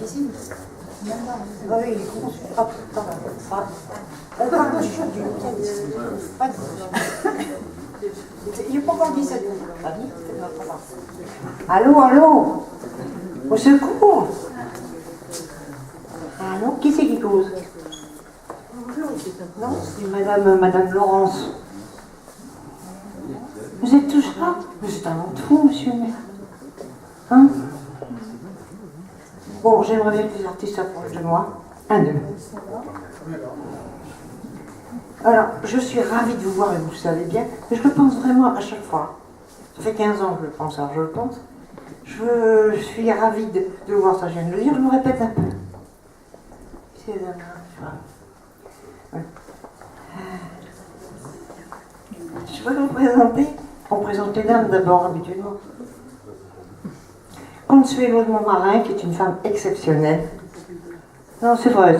difficile. Ah oui, il est con. Hop, attends, pas de il n'est pas encore 17 ans. Allô, allô? Au secours? Allô, qui c'est qui cause? Non, c'est Madame Laurence. Vous êtes tous là? Vous êtes un de fou, monsieur le maire. Hein? Bon, j'aimerais bien que les artistes s'approchent de moi. Un, deux. Alors, je suis ravie de vous voir, et vous le savez bien, mais je le pense vraiment à chaque fois. Ça fait 15 ans que je le pense, alors je le pense. Je suis ravie de vous voir, ça je viens de le dire, je me répète un peu. C'est je vais vous présenter. On présente les dames d'abord, habituellement. Consuelo de Montmarin, qui est une femme exceptionnelle. Non, c'est vrai.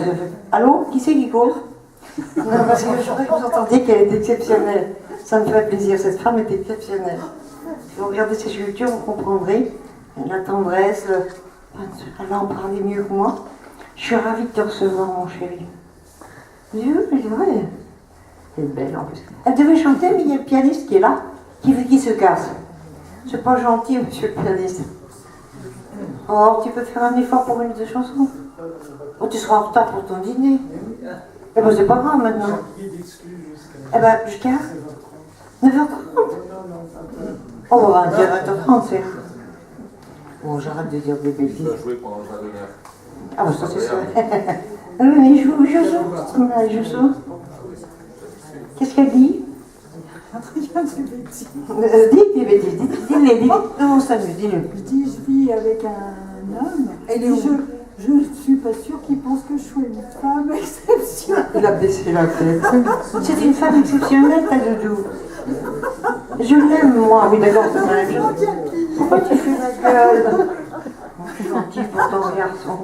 Allô? Qui c'est qui cause? Non, parce que je voudrais que vous entendiez qu'elle est exceptionnelle. Ça me fait plaisir, cette femme est exceptionnelle. Si vous regardez ses sculptures, vous comprendrez la tendresse, elle va en parler mieux que moi. Je suis ravie de te recevoir, mon chéri. Oui, c'est vrai. Elle est belle en plus. Elle devait chanter, mais il y a le pianiste qui est là, qui se casse. C'est pas gentil, monsieur le pianiste. Oh, tu peux faire un effort pour une de chansons? Oh, tu seras en retard pour ton dîner. Eh ben, c'est pas grave maintenant. Eh ben, jusqu'à 9h30. Oh, bah, 9h30, c'est. Bon, j'arrête de dire des bêtises. Ah, bah, ça, c'est ça. Oui, mais je sors. Qu'est-ce qu'elle dit? Rien de bêtises. Dites des bêtises, dis-les. Non, ça me dis-le. Je dis, je vis avec un homme. Et je ne suis pas sûre qu'il pense que je suis une femme exceptionnelle. Il a baissé la tête. C'est une femme exceptionnelle, ta doudou. Je l'aime, moi. Oui, d'accord, c'est la même chose. Pourquoi tu fais la gueule? Je suis gentille pour ton garçon.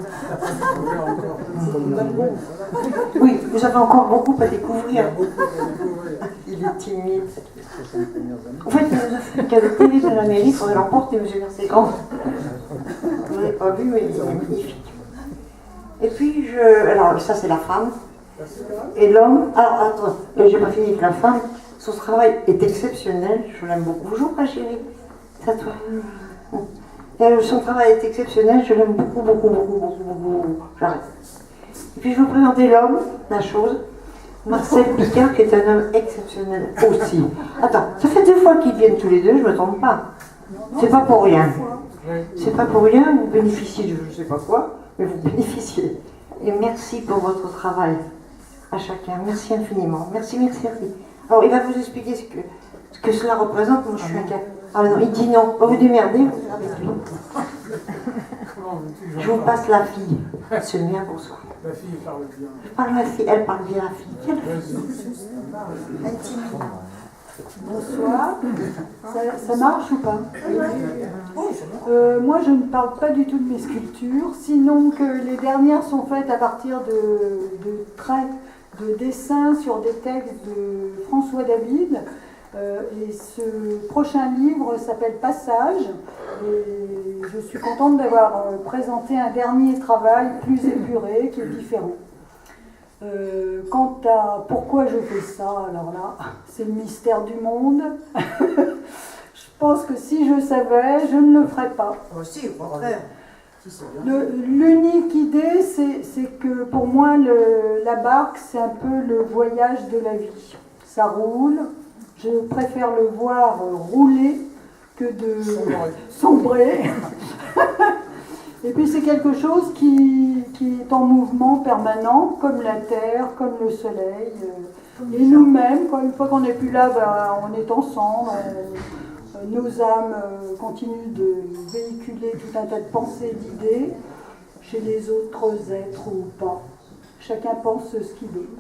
Oui, vous avez encore beaucoup à découvrir. Il est timide. En fait, il nous a fait un cadeau de télé de la mairie, il faudrait l'emporter, monsieur Mercégrand. Vous n'avez pas vu, mais il est magnifique. Et puis, alors, ça, c'est la femme. Et l'homme. Alors, attends, j'ai pas fini avec la femme. Son travail est exceptionnel, je l'aime beaucoup. Bonjour, ma chérie. C'est à toi. Son travail est exceptionnel, je l'aime beaucoup. J'arrête. Et puis je vais vous présenter l'homme, la chose, Marcel Picard, qui est un homme exceptionnel aussi. Attends, ça fait 2 fois qu'ils viennent tous les deux, je ne me trompe pas. C'est pas pour rien. C'est pas pour rien, vous bénéficiez de je ne sais pas quoi, mais vous bénéficiez. Et merci pour votre travail à chacun. Merci infiniment. Merci. Alors il va vous expliquer ce que cela représente. Moi je suis inquiète. Ah non, il dit non. Vous vous démerdez, vous avec lui. Je vous passe la fille. C'est le mien, bonsoir. La fille parle bien. Je parle la fille, elle parle bien la fille. Quelle fille? Bonsoir. Ça marche ou pas? Moi, je ne parle pas du tout de mes sculptures, sinon que les dernières sont faites à partir de traits, de dessins sur des textes de François David. Et ce prochain livre s'appelle Passage. Et je suis contente d'avoir présenté un dernier travail plus épuré, qui est différent. Quant à pourquoi je fais ça, alors là, c'est le mystère du monde. Je pense que si je savais, je ne le ferais pas. Oh, si, au contraire. L'unique idée, c'est que pour moi, la barque, c'est un peu le voyage de la vie. Ça roule. Je préfère le voir rouler que de sombrer. Et puis c'est quelque chose qui est en mouvement permanent, comme la terre, comme le soleil. Et nous-mêmes, une fois qu'on n'est plus là, on est ensemble. Nos âmes continuent de véhiculer tout un tas de pensées, d'idées, chez les autres êtres ou pas. Chacun pense ce qu'il veut.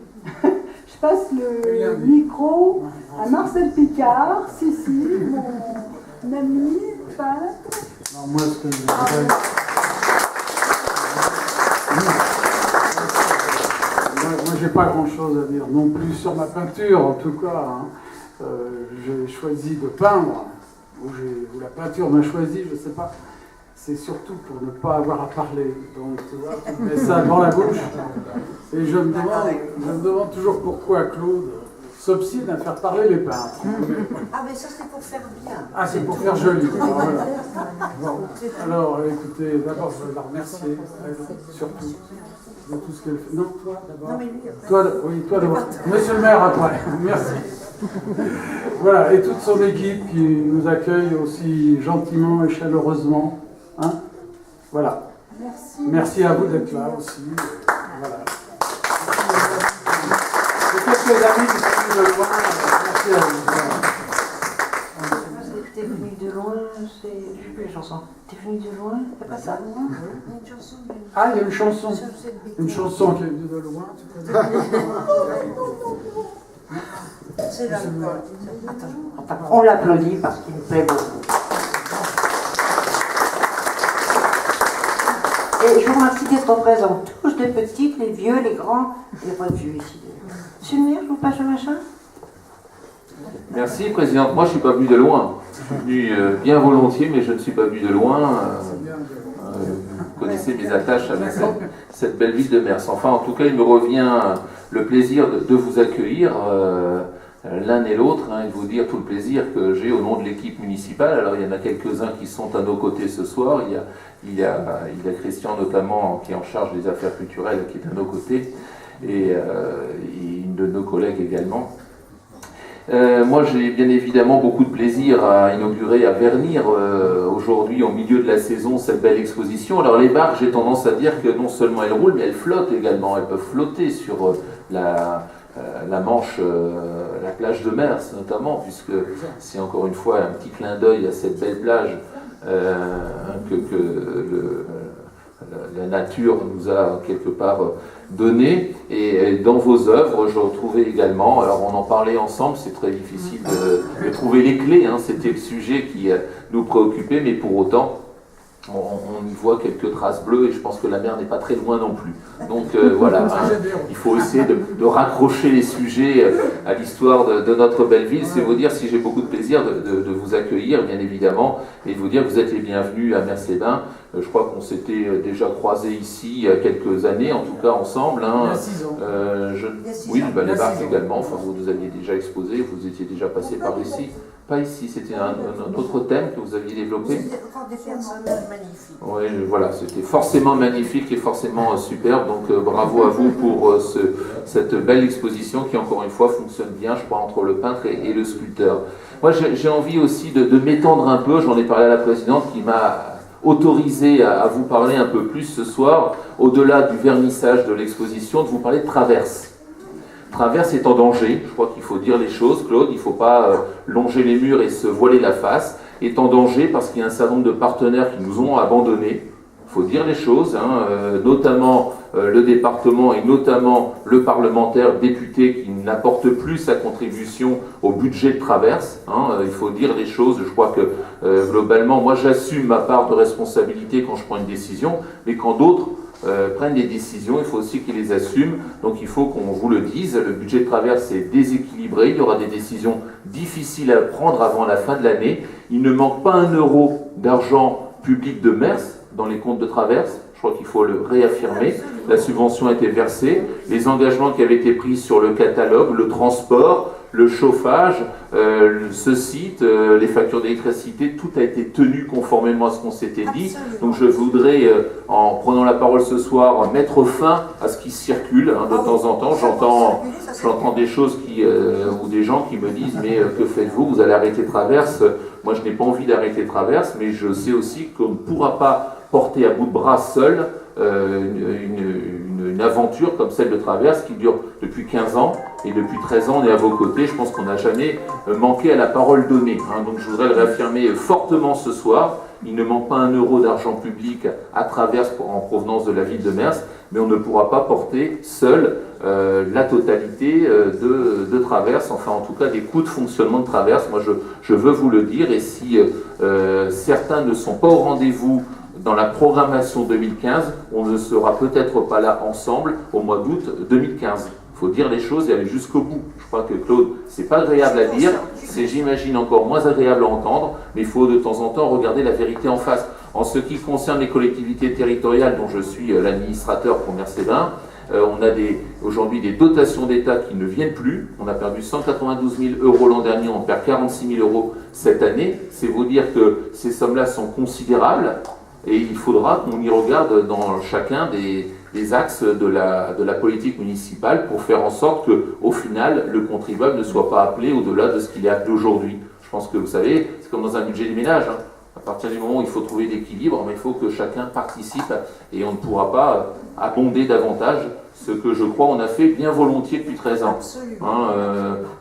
Je passe le micro à Marcel Picard, mon ami, peintre. Non, moi, ce que je voudrais... Moi, j'ai pas grand-chose à dire non plus sur ma peinture, en tout cas. Hein. J'ai choisi de peindre, ou la peinture m'a choisi, je sais pas. c'est surtout pour ne pas avoir à parler. Donc, tu vois, tu mets ça dans la bouche. Et je me demande toujours pourquoi Claude s'obstine à faire parler les peintres. Ah, mais ça, c'est pour faire bien. Ah, c'est pour faire joli. Alors, voilà. Bon. Alors, écoutez, d'abord, je veux la remercier, surtout, de tout ce qu'elle fait. Non, toi d'abord. Non, mais lui, après. Toi d'abord. Monsieur le maire, après. Merci. Voilà, et toute son équipe qui nous accueille aussi gentiment et chaleureusement. Hein, voilà. Merci. Merci à vous d'être là aussi. Voilà. Et quelques amis qui sont venus de loin. Merci à vous. Voilà. T'es venu de loin, je sais plus les chansons. T'es venu de loin, c'est pas ça? Une chanson de... Ah, il y a une chanson. Sur cette bêtise. Une chanson qui est venue de loin, tu connais? C'est l'alcool. Attends, on l'applaudit parce qu'il me plaît beaucoup. Et je vous remercie d'être présents, tous les petits, les vieux, les grands. Il n'y a pas de vieux ici. Monsieur le maire, je vous passe le machin. Merci, Présidente. Moi, je ne suis pas venu de loin. Je suis venu bien volontiers, mais je ne suis pas venu de loin. Vous connaissez mes attaches avec cette belle ville de Mers. Enfin, en tout cas, il me revient le plaisir de vous accueillir l'un et l'autre, et de vous dire tout le plaisir que j'ai au nom de l'équipe municipale. Alors, il y en a quelques-uns qui sont à nos côtés ce soir. Il y a Christian, notamment, qui est en charge des affaires culturelles, qui est à nos côtés, et une de nos collègues également. Moi, j'ai bien évidemment beaucoup de plaisir à inaugurer, à vernir aujourd'hui, au milieu de la saison, cette belle exposition. Alors, les barques, j'ai tendance à dire que non seulement elles roulent, mais elles flottent également. Elles peuvent flotter sur la Manche, la plage de Mers notamment, puisque c'est encore une fois un petit clin d'œil à cette belle plage la nature nous a quelque part donné, et dans vos œuvres je retrouvais également, alors on en parlait ensemble, c'est très difficile de trouver les clés, hein, c'était le sujet qui nous préoccupait, mais pour autant on y voit quelques traces bleues, et je pense que la mer n'est pas très loin non plus. Donc voilà, hein, il faut essayer de raccrocher les sujets à l'histoire de notre belle ville. C'est vous dire si j'ai beaucoup de plaisir de vous accueillir, bien évidemment, et de vous dire que vous êtes les bienvenus à Mers-les-Bains. Je crois qu'on s'était déjà croisés ici il y a quelques années, en tout cas ensemble. Hein. Il y a 6 ans. Oui, les barques également, enfin, vous nous aviez déjà exposé, vous étiez déjà passé par ici. Pas ici, c'était un autre thème que vous aviez développé. C'était encore des personnages magnifiques. Oui, voilà, c'était forcément magnifique et forcément superbe, donc bravo à vous pour cette belle exposition qui, encore une fois, fonctionne bien, je crois, entre le peintre et le sculpteur. Moi, j'ai envie aussi de m'étendre un peu, j'en ai parlé à la présidente qui m'a autorisé à vous parler un peu plus ce soir, au-delà du vernissage de l'exposition, de vous parler de Traverse. Traverse est en danger, je crois qu'il faut dire les choses, Claude, il ne faut pas longer les murs et se voiler la face, est en danger parce qu'il y a un certain nombre de partenaires qui nous ont abandonnés, il faut dire les choses, hein, notamment le département et notamment le parlementaire, le député qui n'apporte plus sa contribution au budget de Traverse, hein, il faut dire les choses, je crois que globalement, moi j'assume ma part de responsabilité quand je prends une décision, mais quand d'autres prennent des décisions, il faut aussi qu'ils les assument, donc il faut qu'on vous le dise, le budget de Traverse est déséquilibré, il y aura des décisions difficiles à prendre avant la fin de l'année, il ne manque pas un euro d'argent public de Mers dans les comptes de Traverse, je crois qu'il faut le réaffirmer, la subvention a été versée, les engagements qui avaient été pris sur le catalogue, le transport, le chauffage, ce site, les factures d'électricité, tout a été tenu conformément à ce qu'on s'était dit. Donc je voudrais, en prenant la parole ce soir, mettre fin à ce qui circule hein, de temps en temps. J'entends des choses ou des gens qui me disent « mais que faites-vous? Vous allez arrêter Traverse ?» Moi je n'ai pas envie d'arrêter Traverse, mais je sais aussi qu'on ne pourra pas porter à bout de bras seul une aventure comme celle de Traverse qui dure depuis 15 ans et depuis 13 ans on est à vos côtés. Je pense qu'on n'a jamais manqué à la parole donnée. Hein. Donc je voudrais le réaffirmer fortement ce soir. Il ne manque pas un euro d'argent public à Traverse en provenance de la ville de Mers, mais on ne pourra pas porter seul la totalité de Traverse, enfin en tout cas des coûts de fonctionnement de Traverse. Moi je veux vous le dire, et si certains ne sont pas au rendez-vous dans la programmation 2015, on ne sera peut-être pas là ensemble au mois d'août 2015. Il faut dire les choses et aller jusqu'au bout. Je crois que Claude, c'est pas agréable à dire, c'est j'imagine encore moins agréable à entendre, mais il faut de temps en temps regarder la vérité en face. En ce qui concerne les collectivités territoriales, dont je suis l'administrateur pour Mercévin, on a aujourd'hui des dotations d'État qui ne viennent plus. On a perdu 192 000 euros l'an dernier, on perd 46 000 euros cette année. C'est vous dire que ces sommes-là sont considérables et il faudra qu'on y regarde dans chacun des axes de la politique municipale pour faire en sorte qu'au final, le contribuable ne soit pas appelé au-delà de ce qu'il est appelé aujourd'hui. Je pense que vous savez, c'est comme dans un budget des ménages. À partir du moment où il faut trouver l'équilibre, mais il faut que chacun participe et on ne pourra pas abonder davantage, ce que je crois on a fait bien volontiers depuis 13 ans.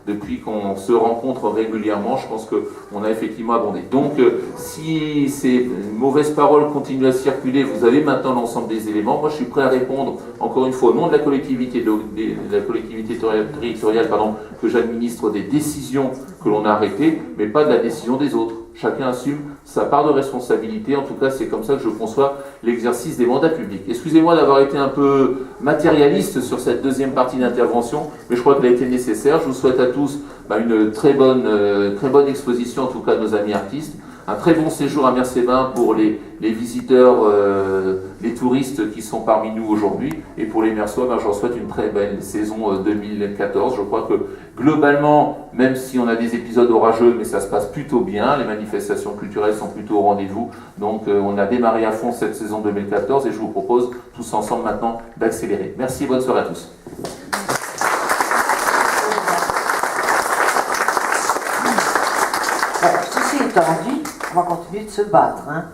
Depuis qu'on se rencontre régulièrement, je pense qu'on a effectivement abondé. Donc si ces mauvaises paroles continuent à circuler, vous avez maintenant l'ensemble des éléments. Moi je suis prêt à répondre, encore une fois, au nom de la collectivité, territoriale que j'administre des décisions que l'on a arrêtées, mais pas de la décision des autres. Chacun assume sa part de responsabilité. En tout cas, c'est comme ça que je conçois l'exercice des mandats publics. Excusez-moi d'avoir été un peu matérialiste sur cette deuxième partie d'intervention, mais je crois qu'elle a été nécessaire. Je vous souhaite à tous une très bonne exposition, en tout cas de nos amis artistes. Un très bon séjour à Mercévin pour les visiteurs, les touristes qui sont parmi nous aujourd'hui. Et pour les Mersois, je leur souhaite une très belle saison 2014. Je crois que globalement, même si on a des épisodes orageux, mais ça se passe plutôt bien. Les manifestations culturelles sont plutôt au rendez-vous. Donc on a démarré à fond cette saison 2014 et je vous propose tous ensemble maintenant d'accélérer. Merci et bonne soirée à tous. Ceci étant dit, on va continuer de se battre, hein.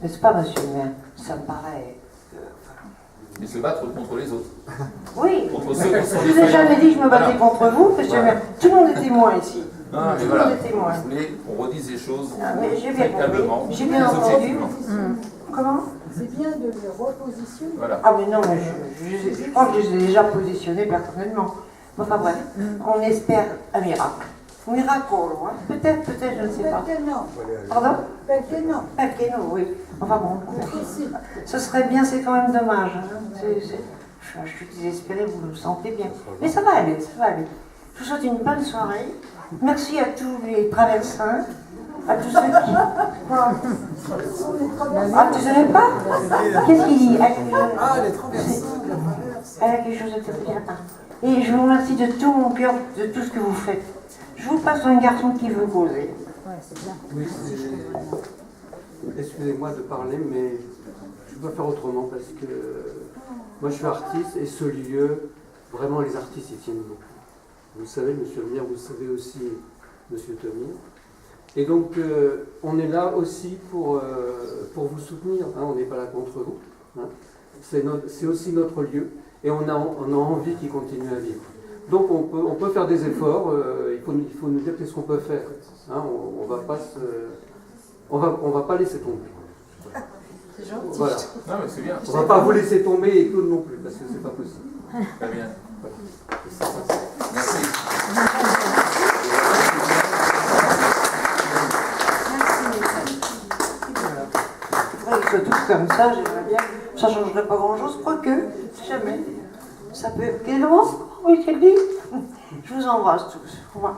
N'est-ce pas, monsieur le maire? Ça me paraît... Mais se battre contre les autres. Oui, Contre ceux qui sont je vous ai jamais dit que je me battais contre vous, monsieur le maire. Tout le monde est témoin ici. Non, mais Tout le voilà, monde est témoin. je voulais qu'on redise les choses Mais j'ai bien très calmement, compris. J'ai bien très entendu. objectivement. Comment? C'est bien de les repositionner. Voilà. Ah mais non, mais je crois que je les ai déjà positionnés personnellement. Enfin bref, on espère un miracle. Un miracle, hein. Peut-être, je ne sais pas. Pardon? Pelkeno, oui. Enfin bon, ce serait bien, c'est quand même dommage. Hein. Je suis désespérée, vous le sentez bien. Mais ça va aller, ça va aller. Je vous souhaite une bonne soirée. Merci à tous les traversins, à tous ceux qui... Quoi? Ah, tu savais pas? Qu'est-ce qu'il dit? Ah, les traversins. Elle a quelque chose à te dire. Et je vous remercie de tout mon cœur, de tout ce que vous faites. Je vous passe un garçon qui veut causer. Oui, excusez-moi de parler, mais je dois faire autrement parce que moi je suis artiste et ce lieu, vraiment les artistes y tiennent beaucoup. Vous savez, monsieur le maire, vous savez aussi, monsieur Tommy. Et donc, on est là aussi pour vous soutenir. Hein, on n'est pas là contre vous. Hein. C'est aussi notre lieu et on a envie qu'il continue à vivre. Donc on peut faire des efforts, il faut nous dire qu'est-ce qu'on peut faire. Hein, on va pas laisser tomber. C'est gentil. Voilà. Non, mais c'est bien. On va pas vous laisser tomber et Claude non plus, parce que c'est pas possible. Très bien. Voilà. Merci. Ils soient tous comme ça, j'aimerais bien. Ça ne changerait pas grand-chose, quoique, jamais. Ça peut... Quel mot? Oui, quel dit? Je vous embrasse tous. Au revoir.